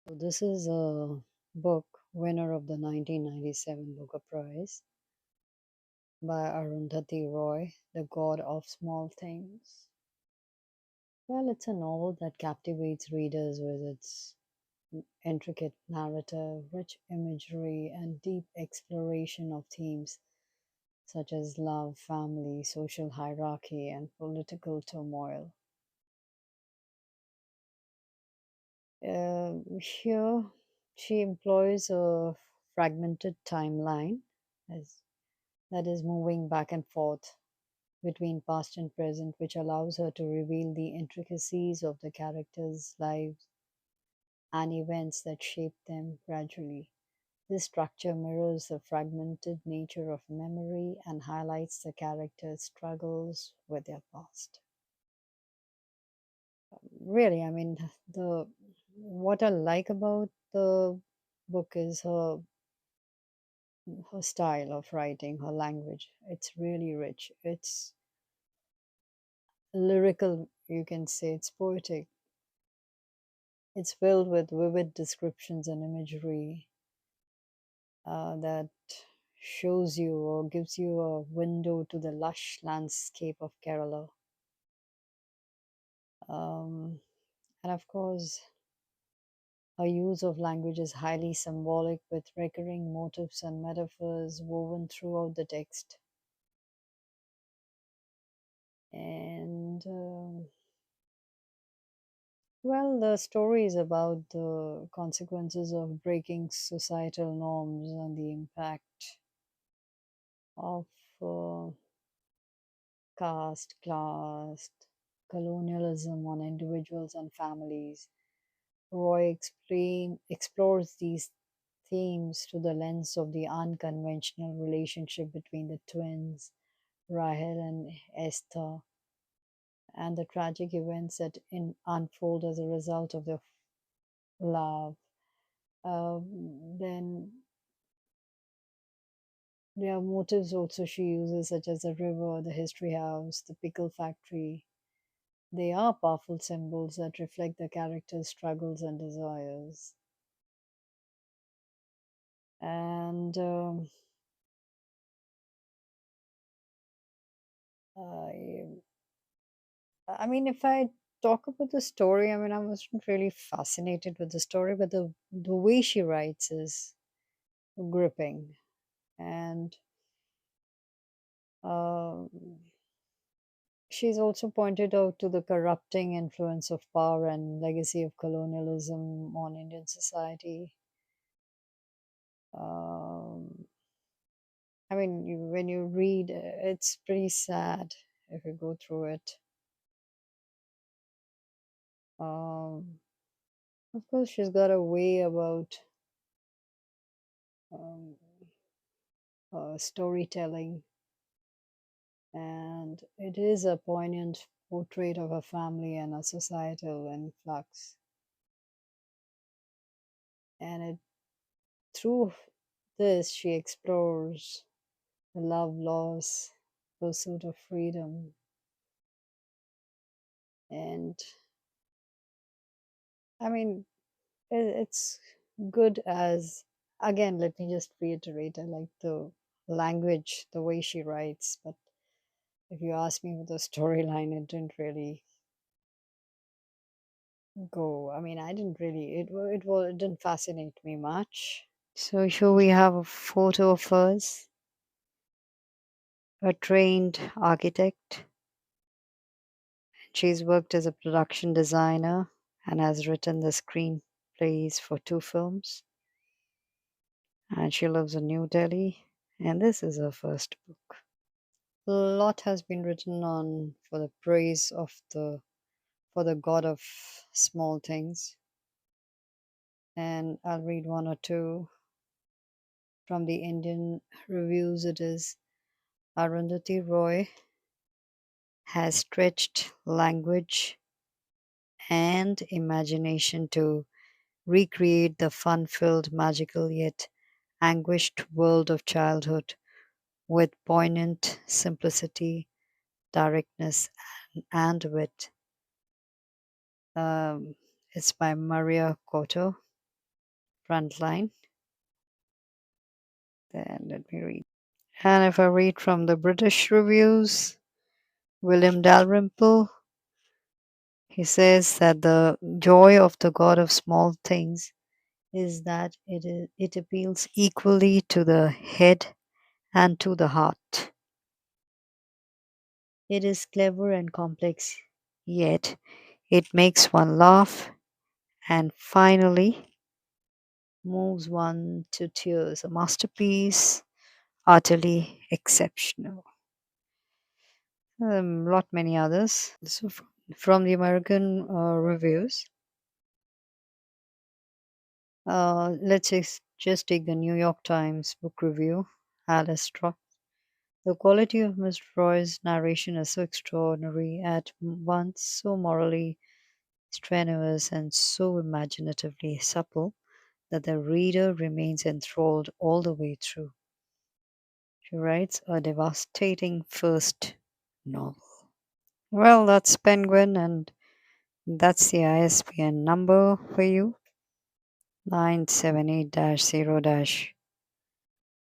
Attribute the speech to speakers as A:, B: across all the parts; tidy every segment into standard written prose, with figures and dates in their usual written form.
A: So this is a book winner of the 1997 Booker Prize by Arundhati Roy, The God of Small Things. Well, it's a novel that captivates readers with its intricate narrative, rich imagery, and deep exploration of themes such as love, family, social hierarchy, and political turmoil. Here, she employs a fragmented timeline as that is moving back and forth between past and present, which allows her to reveal the intricacies of the characters' lives and events that shape them gradually. This structure mirrors the fragmented nature of memory and highlights the characters' struggles with their past. Really, I mean, the what I like about the book is her style of writing, her language. It's really rich. It's lyrical, you can say. It's poetic. It's filled with vivid descriptions and imagery that shows you or gives you a window to the lush landscape of Kerala. Um, and of course, her use of language is highly symbolic with recurring motifs and metaphors woven throughout the text. And well, the story is about the consequences of breaking societal norms and the impact of uh, caste, class, colonialism on individuals and families. Explores these themes through the lens of the unconventional relationship between the twins, Rahel and Esther, and the tragic events that unfold as a result of their love. Then there are motives also she uses, such as the river, the history house, the pickle factory. They are powerful symbols that reflect the character's struggles and desires. And I, I mean, if I talk about the story, I mean, I wasn't really fascinated with the story, but the way she writes is gripping. And um, she's also pointed out to the corrupting influence of power and legacy of colonialism on Indian society. Um, I mean, when you read, it's pretty sad if you go through it. Um, of course, she's got a way about um, storytelling, and it is a poignant portrait of a family and a societal in flux. And through this, she explores the love, loss, pursuit of freedom, and I mean, it's good as again. Let me just reiterate. I like the language, the way she writes, but if you ask me with the storyline, it didn't really go. I mean, I didn't really. It didn't fascinate me much. So here we have a photo of hers, a trained architect. She's worked as a production designer and has written the screenplays for two films. And she lives in New Delhi. And this is her first book. A lot has been written on for the praise of the for the God of small things. And I'll read one or two from the Indian reviews. It is Arundhati Roy has stretched language and imagination to recreate the fun filled, magical yet anguished world of childhood with poignant simplicity, directness, and wit. Um, it's by Maria Cotto. front line. Then let me read. And if I read from the British reviews, William Dalrymple, he says that the joy of the God of small things is that it appeals equally to the head and to the heart. It is clever and complex, yet it makes one laugh and finally moves one to tears. A masterpiece, utterly exceptional. Lot many others. So from the American reviews, just take the New York Times book review. Alice Struck. The quality of Miss Roy's narration is so extraordinary, at once so morally strenuous and so imaginatively supple that the reader remains enthralled all the way through. She writes a devastating first novel. Well, that's Penguin, and that's the ISBN number for you 978 0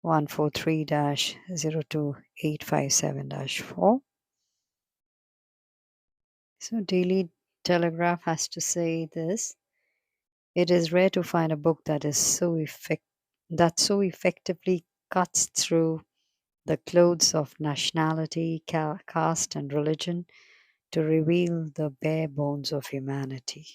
A: 143 02857 4. So, Daily Telegraph has to say this: it is rare to find a book that so effectively cuts through the clothes of nationality, caste, and religion to reveal the bare bones of humanity.